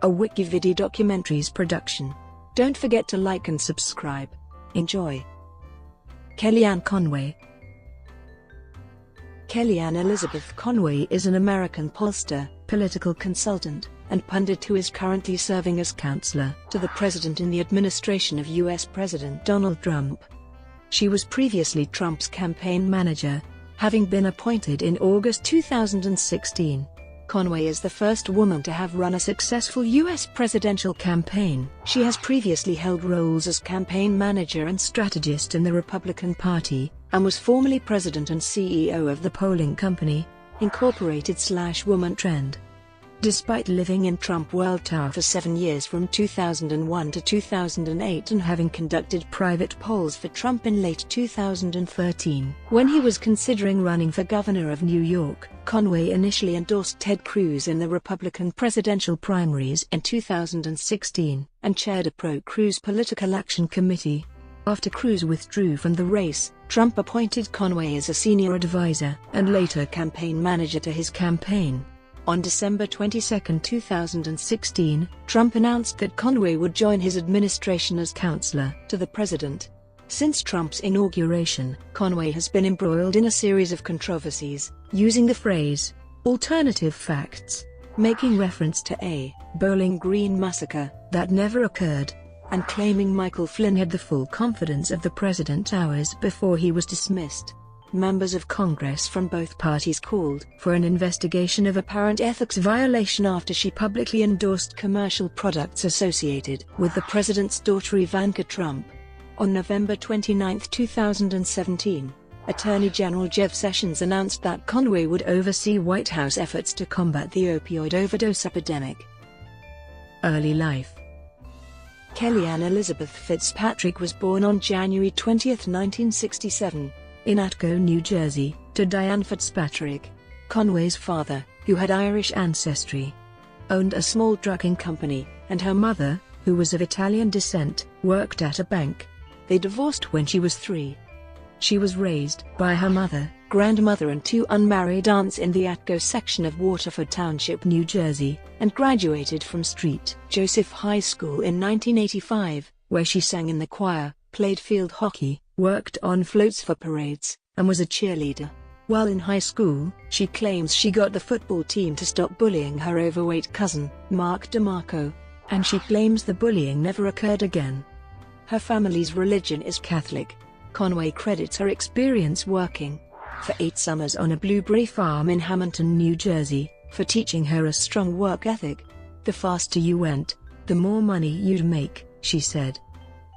a WikiVidi documentaries production. Don't forget to like and subscribe. Enjoy. Kellyanne Conway. Kellyanne Elizabeth Conway is an American pollster, political consultant, and pundit who is currently serving as counselor to the president in the administration of U.S. President Donald Trump. She was previously Trump's campaign manager, having been appointed in August 2016. Conway is the first woman to have run a successful U.S. presidential campaign. She has previously held roles as campaign manager and strategist in the Republican Party, and was formerly president and CEO of the polling company, Incorporated/WomanTrend. Despite living in Trump World Tower for 7 years from 2001 to 2008 and having conducted private polls for Trump in late 2013, when he was considering running for governor of New York, Conway initially endorsed Ted Cruz in the Republican presidential primaries in 2016, and chaired a pro-Cruz political action committee. After Cruz withdrew from the race, Trump appointed Conway as a senior advisor and later campaign manager to his campaign. On December 22, 2016, Trump announced that Conway would join his administration as counselor to the president. Since Trump's inauguration, Conway has been embroiled in a series of controversies, using the phrase, "alternative facts," making reference to a Bowling Green massacre that never occurred, and claiming Michael Flynn had the full confidence of the president hours before he was dismissed. Members of Congress from both parties called for an investigation of apparent ethics violation after she publicly endorsed commercial products associated with the president's daughter Ivanka Trump. On November 29, 2017, Attorney General Jeff Sessions announced that Conway would oversee White House efforts to combat the opioid overdose epidemic. Early life. Kellyanne Elizabeth Fitzpatrick was born on January 20, 1967. In Atco, New Jersey, to Diane Fitzpatrick. Conway's father, who had Irish ancestry, owned a small trucking company, and her mother, who was of Italian descent, worked at a bank. They divorced when she was 3. She was raised by her mother, grandmother and 2 unmarried aunts in the Atco section of Waterford Township, New Jersey, and graduated from St. Joseph High School in 1985, where she sang in the choir, played field hockey, worked on floats for parades, and was a cheerleader. While in high school, she claims she got the football team to stop bullying her overweight cousin, Mark DeMarco, and she claims the bullying never occurred again. Her family's religion is Catholic. Conway credits her experience working for 8 summers on a blueberry farm in Hamilton, New Jersey, for teaching her a strong work ethic. "The faster you went, the more money you'd make," she said.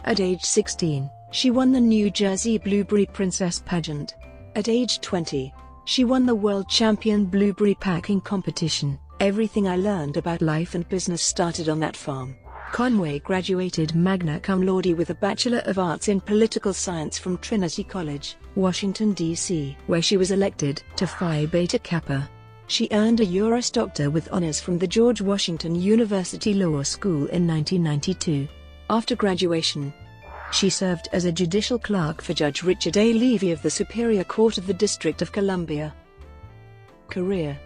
At age 16, she won the New Jersey Blueberry Princess pageant. At age 20, she won the World Champion Blueberry Packing competition. "Everything I learned about life and business started on that farm." Conway graduated magna cum laude with a Bachelor of Arts in Political Science from Trinity College, Washington, D.C., where she was elected to Phi Beta Kappa. She earned a Juris Doctor with honors from the George Washington University Law School in 1992. After graduation, she served as a judicial clerk for Judge Richard A. Levy of the Superior Court of the District of Columbia. Career.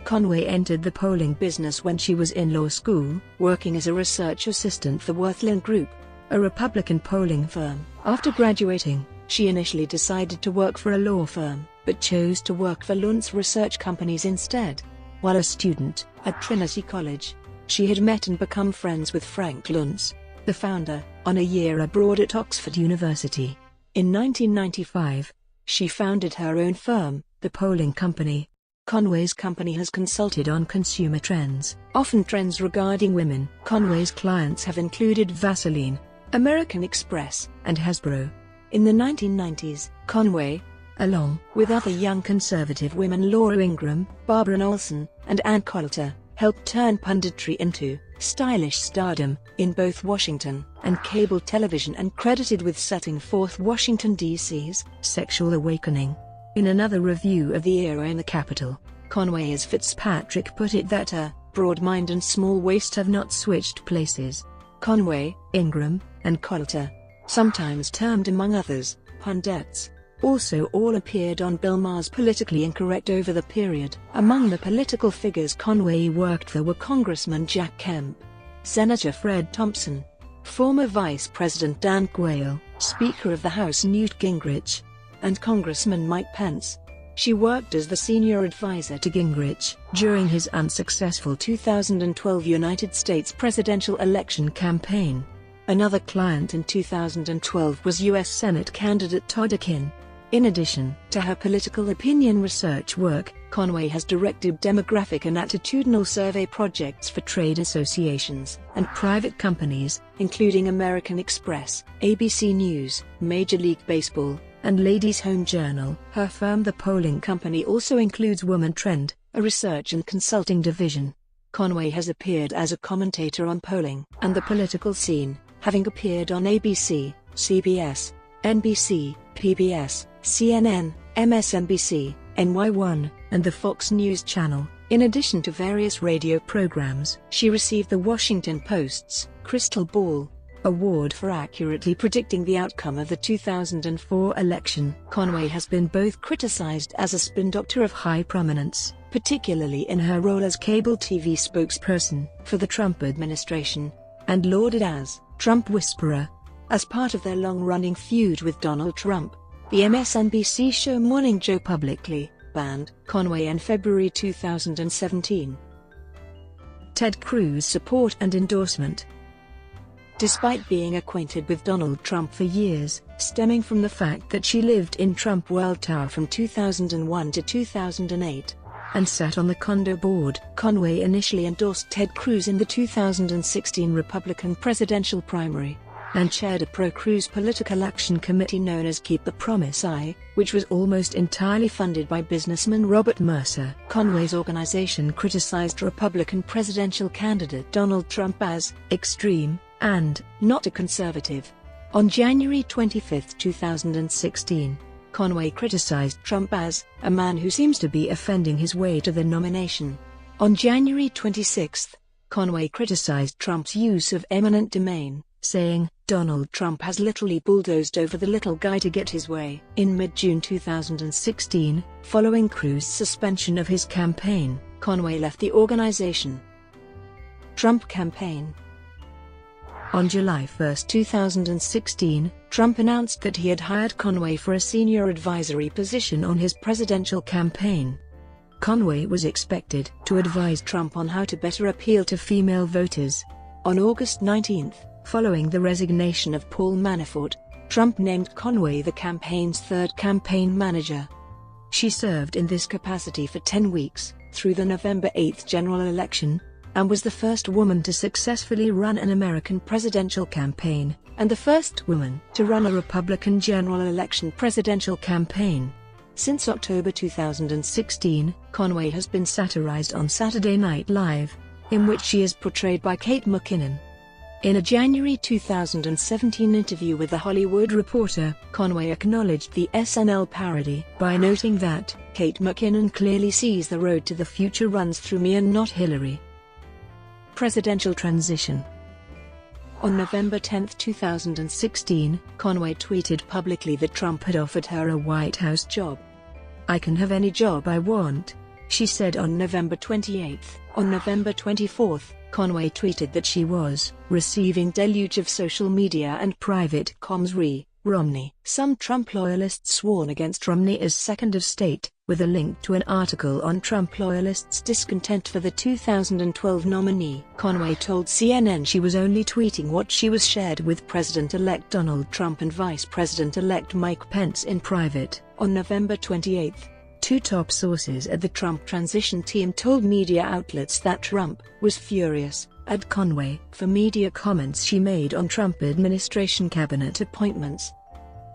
Conway entered the polling business when she was in law school, working as a research assistant for Worthland Group, a Republican polling firm. After graduating, she initially decided to work for a law firm, but chose to work for Luntz Research Companies instead. While a student at Trinity College, she had met and become friends with Frank Luntz, the founder, on a year abroad at Oxford University. In 1995, she founded her own firm, the Polling Company. Conway's company has consulted on consumer trends, often trends regarding women. Conway's clients have included Vaseline, American Express, and Hasbro. In the 1990s, Conway, along with other young conservative women Laura Ingraham, Barbara Olson, and Ann Coulter, helped turn punditry into stylish stardom in both Washington and cable television, and credited with setting forth Washington, D.C.'s sexual awakening. In another review of the era in the Capitol, Conway as Fitzpatrick put it that her broad mind and small waist have not switched places. Conway, Ingraham, and Coulter, sometimes termed among others pundits, Also all appeared on Bill Maher's Politically Incorrect over the period. Among the political figures Conway worked for were Congressman Jack Kemp, Senator Fred Thompson, former Vice President Dan Quayle, Speaker of the House Newt Gingrich, and Congressman Mike Pence. She worked as the senior advisor to Gingrich during his unsuccessful 2012 United States presidential election campaign. Another client in 2012 was U.S. Senate candidate Todd Akin. In addition to her political opinion research work, Conway has directed demographic and attitudinal survey projects for trade associations and private companies, including American Express, ABC News, Major League Baseball, and Ladies' Home Journal. Her firm, the polling company, also includes WomanTrend, a research and consulting division. Conway has appeared as a commentator on polling and the political scene, having appeared on ABC, CBS, NBC, PBS, CNN, MSNBC, NY1, and the Fox News Channel. In addition to various radio programs, she received the Washington Post's Crystal Ball Award for accurately predicting the outcome of the 2004 election. Conway has been both criticized as a spin doctor of high prominence, particularly in her role as cable TV spokesperson for the Trump administration, and lauded as Trump whisperer. As part of their long-running feud with Donald Trump, the MSNBC show Morning Joe publicly banned Conway in February 2017. Ted Cruz support and endorsement. Despite being acquainted with Donald Trump for years, stemming from the fact that she lived in Trump World Tower from 2001 to 2008, and sat on the condo board, Conway initially endorsed Ted Cruz in the 2016 Republican presidential primary, and chaired a pro-Cruz political action committee known as Keep the Promise I, which was almost entirely funded by businessman Robert Mercer. Conway's organization criticized Republican presidential candidate Donald Trump as extreme and not a conservative. On January 25, 2016, Conway criticized Trump as a man who seems to be offending his way to the nomination. On January 26, Conway criticized Trump's use of eminent domain, saying, "Donald Trump has literally bulldozed over the little guy to get his way." In mid-June 2016, following Cruz's suspension of his campaign, Conway left the organization. Trump campaign. On July 1, 2016, Trump announced that he had hired Conway for a senior advisory position on his presidential campaign. Conway was expected to advise Trump on how to better appeal to female voters. On August 19, following the resignation of Paul Manafort, Trump named Conway the campaign's third campaign manager. She served in this capacity for 10 weeks, through the November 8 general election, and was the first woman to successfully run an American presidential campaign, and the first woman to run a Republican general election presidential campaign. Since October 2016, Conway has been satirized on Saturday Night Live, in which she is portrayed by Kate McKinnon. In a January 2017 interview with The Hollywood Reporter, Conway acknowledged the SNL parody by noting that Kate McKinnon clearly sees the road to the future runs through me and not Hillary. Presidential transition. On November 10, 2016, Conway tweeted publicly that Trump had offered her a White House job. "I can have any job I want," she said on November 28. On November 24, Conway tweeted that she was receiving deluge of social media and private comms re Romney. Some Trump loyalists sworn against Romney as second of state, with a link to an article on Trump loyalists' discontent for the 2012 nominee. Conway told CNN she was only tweeting what she was shared with President-elect Donald Trump and Vice President-elect Mike Pence in private. On November 28, two top sources at the Trump transition team told media outlets that Trump was furious at Conway for media comments she made on Trump administration cabinet appointments.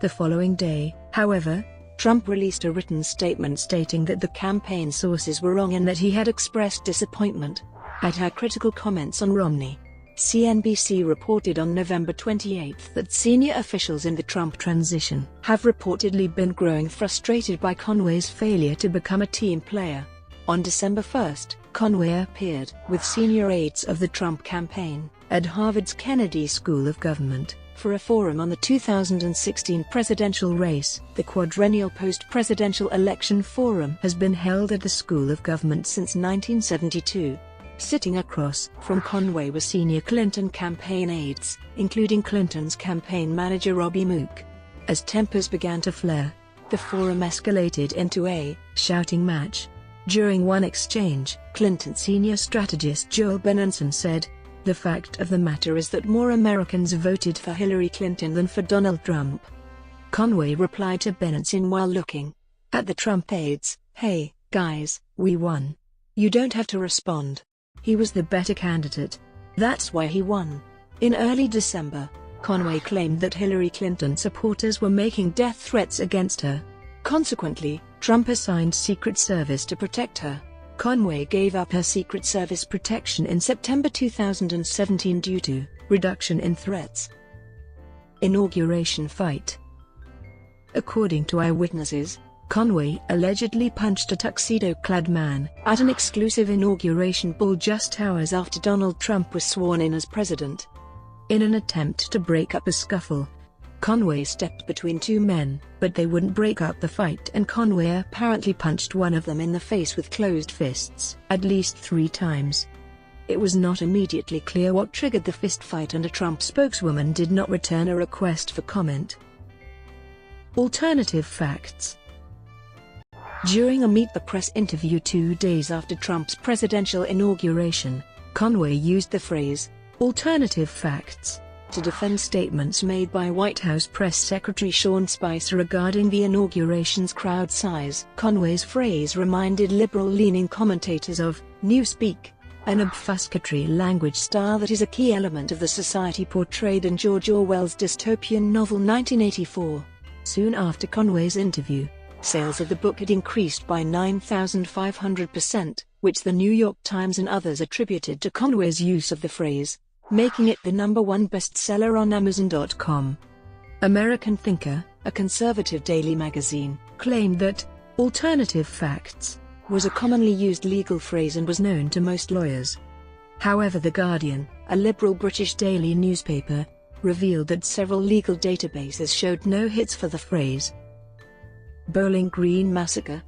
The following day, however, Trump released a written statement stating that the campaign sources were wrong and that he had expressed disappointment at her critical comments on Romney. CNBC reported on November 28 that senior officials in the Trump transition have reportedly been growing frustrated by Conway's failure to become a team player. On December 1, Conway appeared with senior aides of the Trump campaign at Harvard's Kennedy School of Government, for a forum on the 2016 presidential race. The quadrennial post-presidential election forum has been held at the School of Government since 1972. Sitting across from Conway were senior Clinton campaign aides, including Clinton's campaign manager Robbie Mook. As tempers began to flare, the forum escalated into a shouting match. During one exchange, Clinton senior strategist Joel Benenson said, "The fact of the matter is that more Americans voted for Hillary Clinton than for Donald Trump." Conway replied to Benenson while looking at the Trump aides, "Hey, guys, we won. You don't have to respond. He was the better candidate. That's why he won." In early December, Conway claimed that Hillary Clinton supporters were making death threats against her. Consequently, Trump assigned Secret Service to protect her. Conway gave up her Secret Service protection in September 2017 due to reduction in threats. Inauguration fight. According to eyewitnesses, Conway allegedly punched a tuxedo-clad man at an exclusive inauguration ball just hours after Donald Trump was sworn in as president. In an attempt to break up a scuffle, Conway stepped between two men, but they wouldn't break up the fight, and Conway apparently punched one of them in the face with closed fists at least 3 times. It was not immediately clear what triggered the fistfight, and a Trump spokeswoman did not return a request for comment. Alternative facts. During a Meet the Press interview 2 days after Trump's presidential inauguration, Conway used the phrase, "alternative facts," to defend statements made by White House Press Secretary Sean Spicer regarding the inauguration's crowd size. Conway's phrase reminded liberal-leaning commentators of newspeak, an obfuscatory language style that is a key element of the society portrayed in George Orwell's dystopian novel 1984. Soon after Conway's interview, sales of the book had increased by 9,500%, which the New York Times and others attributed to Conway's use of the phrase, making it the #1 bestseller on Amazon.com. American Thinker, a conservative daily magazine, claimed that alternative facts was a commonly used legal phrase and was known to most lawyers. However, The Guardian, a liberal British daily newspaper, revealed that several legal databases showed no hits for the phrase. Bowling Green Massacre.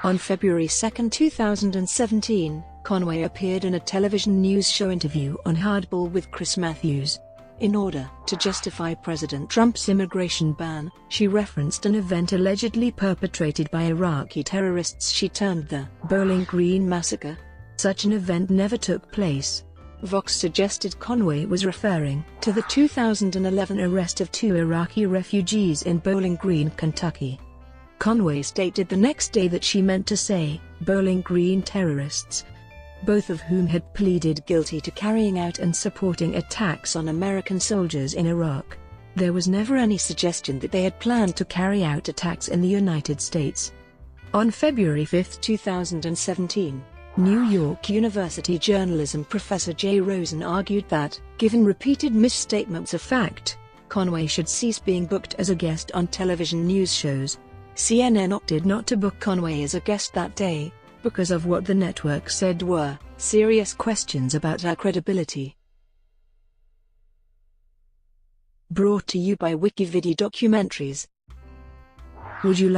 On February 2, 2017, Conway appeared in a television news show interview on Hardball with Chris Matthews. In order to justify President Trump's immigration ban, she referenced an event allegedly perpetrated by Iraqi terrorists she termed the Bowling Green Massacre. Such an event never took place. Vox suggested Conway was referring to the 2011 arrest of 2 Iraqi refugees in Bowling Green, Kentucky. Conway stated the next day that she meant to say, Bowling Green terrorists, both of whom had pleaded guilty to carrying out and supporting attacks on American soldiers in Iraq. There was never any suggestion that they had planned to carry out attacks in the United States. On February 5, 2017, New York University journalism professor Jay Rosen argued that, given repeated misstatements of fact, Conway should cease being booked as a guest on television news shows. CNN opted not to book Conway as a guest that day, because of what the network said were serious questions about her credibility. Brought to you by WikiVidi documentaries. Would you like